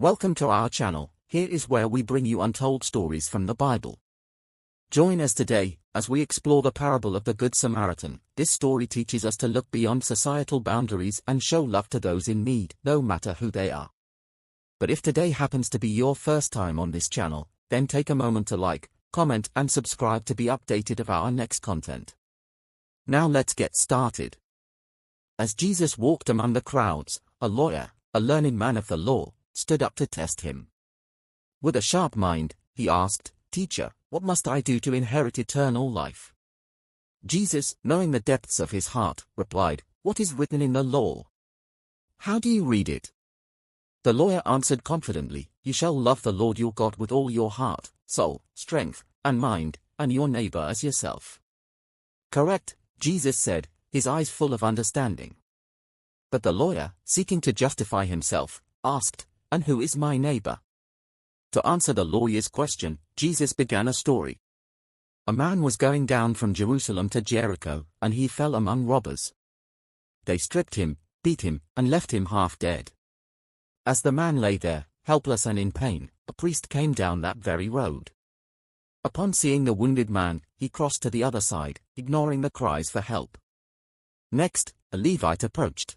Welcome to our channel. Here is where we bring you untold stories from the Bible. Join us today as we explore the parable of the Good Samaritan. This story teaches us to look beyond societal boundaries and show love to those in need, no matter who they are. But if today happens to be your first time on this channel, then take a moment to like, comment and subscribe to be updated of our next content. Now let's get started. As Jesus walked among the crowds, a lawyer, a learned man of the law, stood up to test him. With a sharp mind, he asked, "Teacher, what must I do to inherit eternal life?" Jesus, knowing the depths of his heart, replied, "What is written in the law? How do you read it?" The lawyer answered confidently, "You shall love the Lord your God with all your heart, soul, strength, and mind, and your neighbor as yourself." "Correct," Jesus said, his eyes full of understanding. But the lawyer, seeking to justify himself, asked, "And who is my neighbor?" To answer the lawyer's question, Jesus began a story. A man was going down from Jerusalem to Jericho, and he fell among robbers. They stripped him, beat him, and left him half dead. As the man lay there, helpless and in pain, a priest came down that very road. Upon seeing the wounded man, he crossed to the other side, ignoring the cries for help. Next, a Levite approached.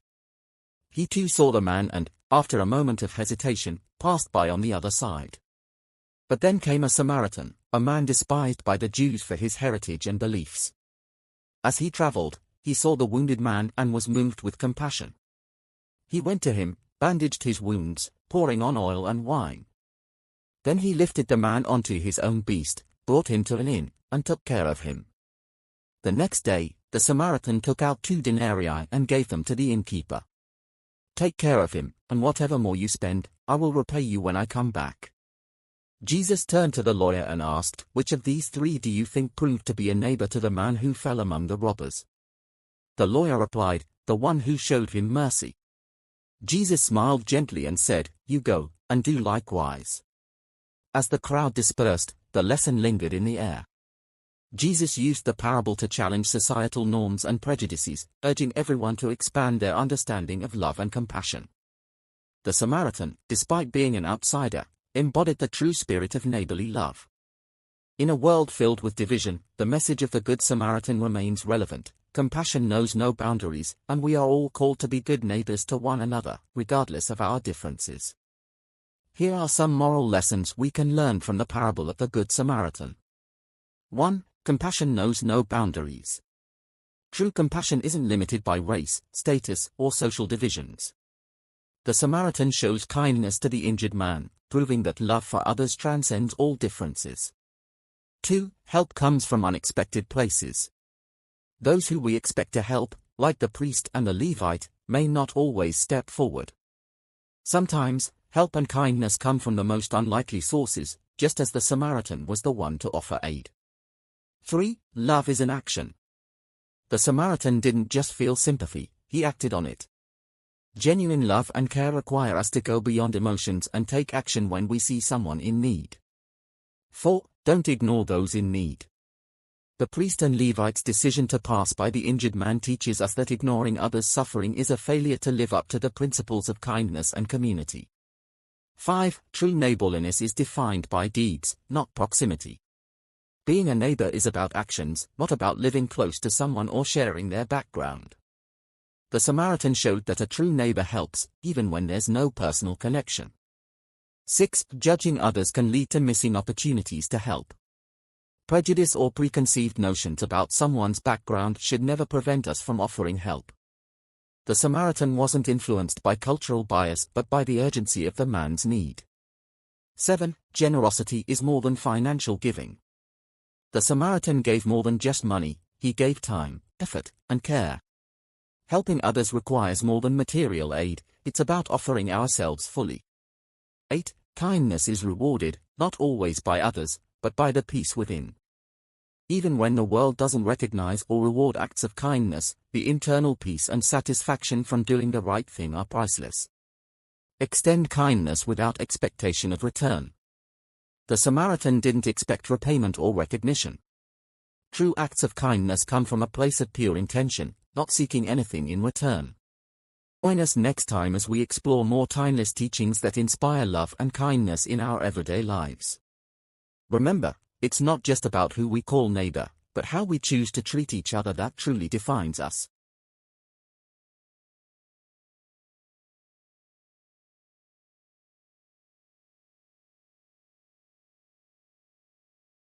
He too saw the man and, after a moment of hesitation, passed by on the other side. But then came a Samaritan, a man despised by the Jews for his heritage and beliefs. As he traveled, he saw the wounded man and was moved with compassion. He went to him, bandaged his wounds, pouring on oil and wine. Then he lifted the man onto his own beast, brought him to an inn, and took care of him. The next day, the Samaritan took out 2 denarii and gave them to the innkeeper. "Take care of him, and whatever more you spend, I will repay you when I come back." Jesus turned to the lawyer and asked, "Which of these 3 do you think proved to be a neighbor to the man who fell among the robbers?" The lawyer replied, "The one who showed him mercy." Jesus smiled gently and said, "You go, and do likewise." As the crowd dispersed, the lesson lingered in the air. Jesus used the parable to challenge societal norms and prejudices, urging everyone to expand their understanding of love and compassion. The Samaritan, despite being an outsider, embodied the true spirit of neighborly love. In a world filled with division, the message of the Good Samaritan remains relevant. Compassion knows no boundaries, and we are all called to be good neighbors to one another, regardless of our differences. Here are some moral lessons we can learn from the parable of the Good Samaritan. 1. Compassion knows no boundaries. True compassion isn't limited by race, status, or social divisions. The Samaritan shows kindness to the injured man, proving that love for others transcends all differences. 2. Help comes from unexpected places. Those who we expect to help, like the priest and the Levite, may not always step forward. Sometimes, help and kindness come from the most unlikely sources, just as the Samaritan was the one to offer aid. 3. Love is an action. The Samaritan didn't just feel sympathy, he acted on it. Genuine love and care require us to go beyond emotions and take action when we see someone in need. 4. Don't ignore those in need. The priest and Levite's decision to pass by the injured man teaches us that ignoring others' suffering is a failure to live up to the principles of kindness and community. 5. True neighborliness is defined by deeds, not proximity. Being a neighbor is about actions, not about living close to someone or sharing their background. The Samaritan showed that a true neighbor helps, even when there's no personal connection. 6. Judging others can lead to missing opportunities to help. Prejudice or preconceived notions about someone's background should never prevent us from offering help. The Samaritan wasn't influenced by cultural bias but by the urgency of the man's need. 7. Generosity is more than financial giving. The Samaritan gave more than just money, he gave time, effort, and care. Helping others requires more than material aid, it's about offering ourselves fully. 8. Kindness is rewarded, not always by others, but by the peace within. Even when the world doesn't recognize or reward acts of kindness, the internal peace and satisfaction from doing the right thing are priceless. Extend kindness without expectation of return. The Samaritan didn't expect repayment or recognition. True acts of kindness come from a place of pure intention, not seeking anything in return. Join us next time as we explore more timeless teachings that inspire love and kindness in our everyday lives. Remember, it's not just about who we call neighbor, but how we choose to treat each other that truly defines us.